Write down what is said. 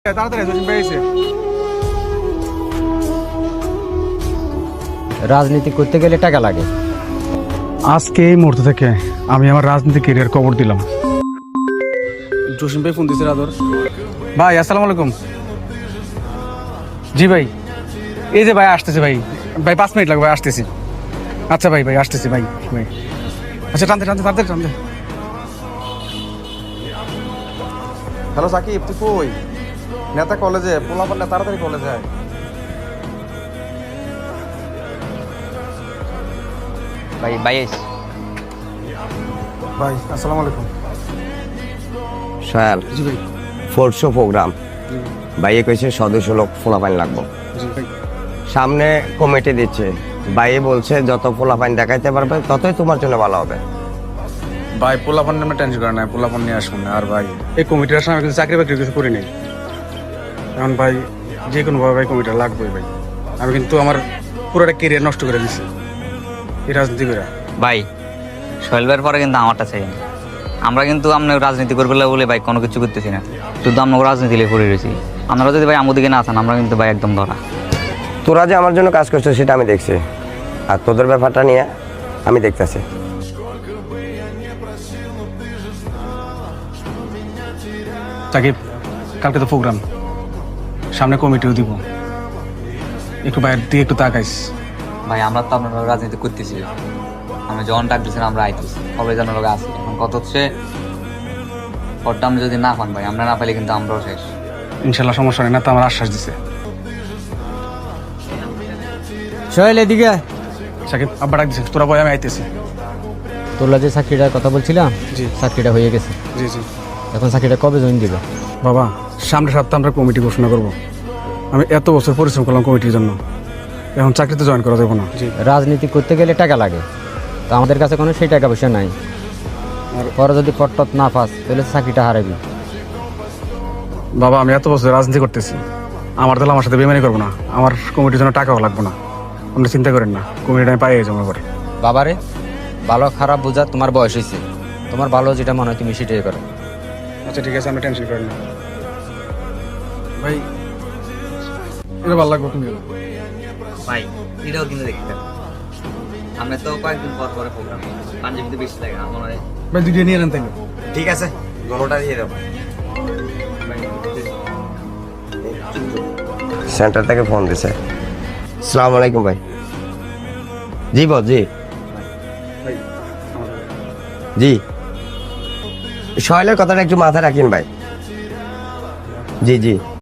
তাড়াতাড়ি জসিম ভাই এসে। রাজনীতি করতে গেলে টাকা লাগে। আজকে এই মুহূর্ত থেকে আমি আমার রাজনীতি ক্যারিয়ার কবর দিলাম। জসিম ভাই ফোন দিছে রাদর। ভাই আসসালামু আলাইকুম। জি ভাই, এই যে ভাই আসতেছে ভাই। ভাই 5 মিনিট লাগবে, ভাই আসতেছি। আচ্ছা ভাই, ভাই আসতেছি ভাই। ভাই আচ্ছা, টানতে টানতে টানতে টানতে। হ্যালো সাকিব, তুই কই? নেতা কলেজে, পোলা পাল্লা তাড়াতাড়ি কলেজে আয়। ভাই বাইশ ভাই আসসালামু আলাইকুম। সোহেল জি ভাই। 400 প্রোগ্রাম বাইয়ে কইছে সদস্য লোক ফোলাপাইন লাগবো। জি ভাই। সামনে কমিটি দিচ্ছে, বাইয়ে বলছে যত ফোলাপাইন দেখাইতে পারবে ততই তোমার জন্য ভালো হবে। ভাই পোলাপান নামে টেনশন করে না, পোলাপান নিয়ে আসুন না। আর ভাই এই কমিটির আসলে আমি কিন্তু চাকরি বাকরি কিছু করি নাই। এখন ভাই যে কোনো ভাবে ভাই কমিটা লাগবে ভাই। আমি কিন্তু আমার পুরোটা কেরিয়ার নষ্ট করে দিছি এই রাজনীতি করে। ভাই শৈলবার পরে কিন্তু আমারটা চাই না। আমরা কিন্তু আমরা রাজনীতি করবে বলে ভাই কোনো কিছু করতেছি না, শুধু আমরা রাজনীতি লিয়ে পড়ে রয়েছি। আপনারা যদি ভাই আমাদেরকে না আছেন আমরা কিন্তু ভাই একদম ধরা। তোরা যে আমার জন্য কাজ করছো সেটা আমি দেখছি, আর তোদের ব্যাপারটা নিয়ে আমি দেখতেছি। সাকিব, কালকে তো প্রোগ্রাম, সামনে কমিটিও দিব, একটু বাইরের দিকে একটু তাকাইস। ভাই আমরা তো আপনারা রাজনীতি করতেছি, আমরা যখন ডাক দিচ্ছেন আমরা আইতেছি, সবাই যেন লোক আসি। এখন কত হচ্ছে পরটা আমরা যদি না পান ভাই, আমরা না পাইলে কিন্তু আমরাও শেষ। ইনশাল্লাহ সমস্যা নেই, না তো আমার আশ্বাস দিছে। সোহেল এদিকে আয়। সাকিব, আব্বা ডাক দিছে, তোরা বই, আমি আইতেছি। তোলা যে চাকরিটার কথা বলছিলাম, জি চাকরিটা হয়ে গেছে। জি জি। এখন চাকরিটা কবে জয়েন দিবে? বাবা, সামনের সপ্তাহে আমরা কমিটি ঘোষণা করব। আমি এত বছর পরিশ্রম করলাম কমিটির জন্য, এখন চাকরিতে জয়েন করা যাবে না। জি। রাজনীতি করতে গেলে টাকা লাগে, তো আমাদের কাছে কোনো সেই টাকা পয়সা নাই। পরে যদি পট্টত না পাস তাহলে চাকরিটা হারাবি। বাবা, আমি এত বছর রাজনীতি করতেছি, আমার তাহলে আমার সাথে বেমানি করবো না। আমার কমিটির জন্য টাকাও লাগবে না, আপনি চিন্তা করেন না, কমিটিটা আমি পাই যাবো এবার। বাবারে, ভালো খারাপ বোঝা তোমার বয়স হয়েছে, তোমার ভালো যেটা মনে হয় তুমি সেটাই করো। আচ্ছা ঠিক আছে, আপনি টেনশন করেন না ভাই, এটা ভালো লাগবে তুমি। ভাই এটাও কিন্তু দেখতে আমরা তো কয়েকদিন পর পরে প্রোগ্রাম পাঞ্জাবিতে বেশি লাগে আমার। ভাই দুইটা নিয়ে নেন তাইলে। ঠিক আছে, দোনোটা দিয়ে দেবো। সেন্টার থেকে ফোন দিছে। আসসালামু আলাইকুম ভাই। জি বল। জি জি, সোহেলের কথাটা একটু মাথায় রাখেন ভাই। জি জি।